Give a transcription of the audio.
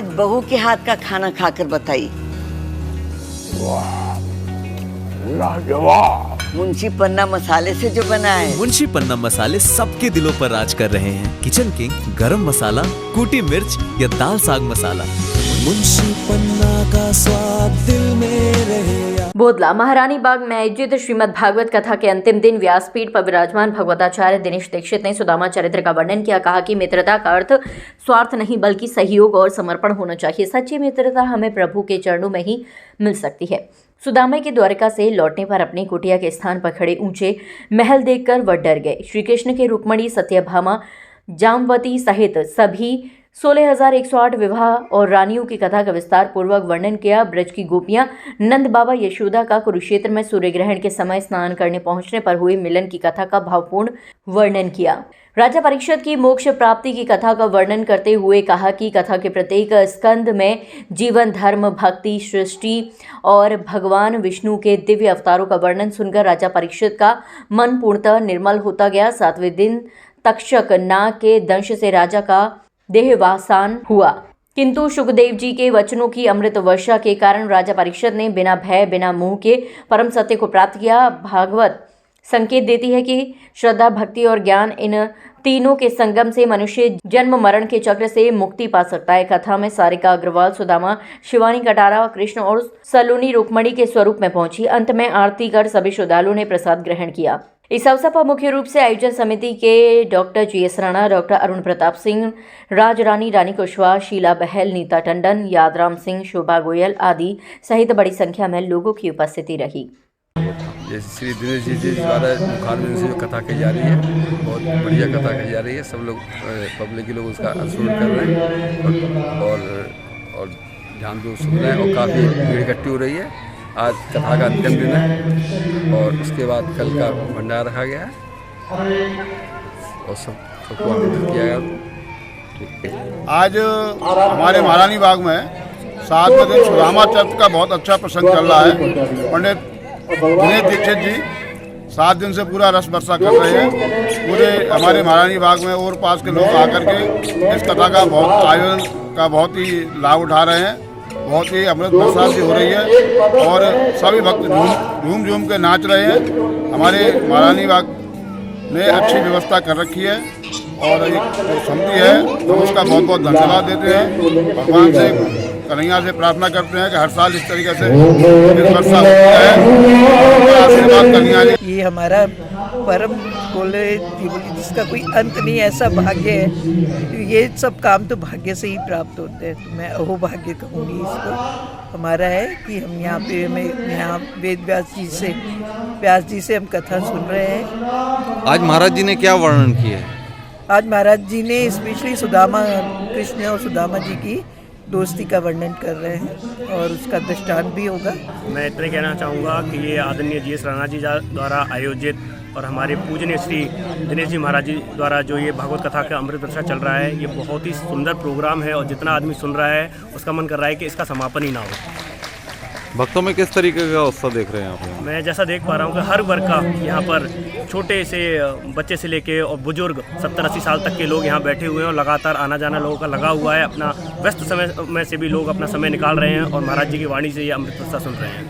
आज बहू के हाथ का खाना खाकर बताइए। लाजवाब। मुंशी पन्ना मसाले से जो बना है। मुंशी पन्ना मसाले सबके दिलों पर राज कर रहे हैं। किचन किंग, गरम मसाला, कूटी मिर्च या दाल साग मसाला, मुंशी पन्ना का स्वाद दिल में रहे। बोदला महारानी बाग में आयोजित श्रीमद् भागवत कथा के अंतिम दिन व्यासपीठ पर विराजमान भगवताचार्य दिनेश दीक्षित ने सुदामा चरित्र का वर्णन किया। कहा कि मित्रता का अर्थ स्वार्थ नहीं बल्कि सहयोग और समर्पण होना चाहिए। सच्ची मित्रता हमें प्रभु के चरणों में ही मिल सकती है। सुदामा के द्वारका से लौटने पर अपनी कुटिया के स्थान पर खड़े ऊंचे महल देखकर वह डर गए। श्री कृष्ण के रुक्मणी, सत्यभामा, जामवती सहित सभी 16,108 विवाह और रानियों की कथा का विस्तार पूर्वक वर्णन किया। ब्रज की गोपियां नंद बाबा यशोदा का कुरुक्षेत्र में सूर्य ग्रहण के समय स्नान करने पहुंचने पर हुए मिलन की कथा का भावपूर्ण वर्णन किया। राजा परीक्षित की मोक्ष प्राप्ति की कथा का वर्णन करते हुए कहा कि कथा के प्रत्येक स्कंद में जीवन, धर्म, भक्ति, सृष्टि और भगवान विष्णु के दिव्य अवतारों का वर्णन सुनकर राजा परीक्षित का मन पूर्णतः निर्मल होता गया। 7वें दिन तक्षक नाग के दंश से राजा का देहवासान हुआ, किंतु सुखदेव जी के वचनों की अमृत वर्षा के कारण राजा परीक्षित ने बिना भय, बिना मोह के परम सत्य को प्राप्त किया। भागवत संकेत देती है कि श्रद्धा, भक्ति और ज्ञान, इन तीनों के संगम से मनुष्य जन्म मरण के चक्र से मुक्ति पा सकता है। कथा में सारिका अग्रवाल, सुदामा, शिवानी कटारा, कृष्ण और सलोनी रुक्मणी के स्वरूप में पहुंची। अंत में आरती कर सभी श्रद्धालुओं ने प्रसाद ग्रहण किया। इस अवसर पर मुख्य रूप से आयोजन समिति के doctor GS Rana, doctor Arun Pratap Singh, Raj Rani, Rani Kushwaha, Sheela Bahl, Neeta Tandon, Yadram Singh, Shobha Goyal आदि सहित बड़ी संख्या में लोगों की उपस्थिति रही। जैसे श्री दिनेश जी द्वारा मुखारबिंद से जो कथा कही जा रही है, बहुत बढ़िया कथा कही जा रही है। सब लोग पब्लिक के लोग उसका श्रवण कर रहे हैं और ध्यान दो सुन रहे हैं और काफ़ी भीड़ इकट्ठी हो रही है। आज कथा का अंतिम दिन है और उसके बाद कल का भंडारा रखा गया है और सबको आमंत्रित किया गया। आज हमारे महारानी बाग में 7वें दिन सुदामा चरित्र का बहुत अच्छा प्रसंग चल रहा है। पंडित दिनेश दीक्षित जी 7 दिन से पूरा रस बरसा कर रहे हैं। पूरे हमारे महारानी बाग में और पास के लोग आकर के इस कथा का आयोजन का बहुत ही लाभ उठा रहे हैं। बहुत ही अमृत वर्षा सी हो रही है और सभी भक्त झूम के नाच रहे हैं। हमारे महारानी बाग ने अच्छी व्यवस्था कर रखी है और एक समिति है तो उसका बहुत बहुत धन्यवाद देते हैं। भगवान से, कन्हैया से प्रार्थना करते हैं कि हर साल इस तरीके से वर्षा होती है। आशीर्वाद कन्हैया जी। ये हमारा परम बोले जिसका कोई अंत नहीं, ऐसा भाग्य है। ये सब काम तो भाग्य से ही प्राप्त होते हैं। तो मैं अहो भाग्य कहूँगी इसको। हमारा है कि हम यहाँ पे यहाँ वेद व्यास जी से हम कथा सुन रहे हैं। आज महाराज जी ने क्या वर्णन किया है? आज महाराज जी ने स्पेशली सुदामा, कृष्ण और सुदामा जी की दोस्ती का वर्णन कर रहे हैं और उसका दृष्टांत भी होगा। मैं इतने कहना चाहूँगा कि ये आदरणीय GS राणा जी द्वारा आयोजित और हमारे पूजनीय श्री दिनेश जी महाराज जी द्वारा जो ये भागवत कथा का अमृत वर्षा चल रहा है, ये बहुत ही सुंदर प्रोग्राम है और जितना आदमी सुन रहा है उसका मन कर रहा है कि इसका समापन ही ना हो। भक्तों में किस तरीके का उत्साह देख रहे हैं आप? मैं जैसा देख पा रहा हूँ कि हर वर्ग का यहाँ पर, छोटे से बच्चे से लेके और बुजुर्ग 70-80 साल तक के लोग यहाँ बैठे हुए हैं और लगातार आना जाना लोगों का लगा हुआ है। अपना व्यस्त समय में से भी लोग अपना समय निकाल रहे हैं और महाराज जी की वाणी से ये अमृत वर्षा सुन रहे हैं।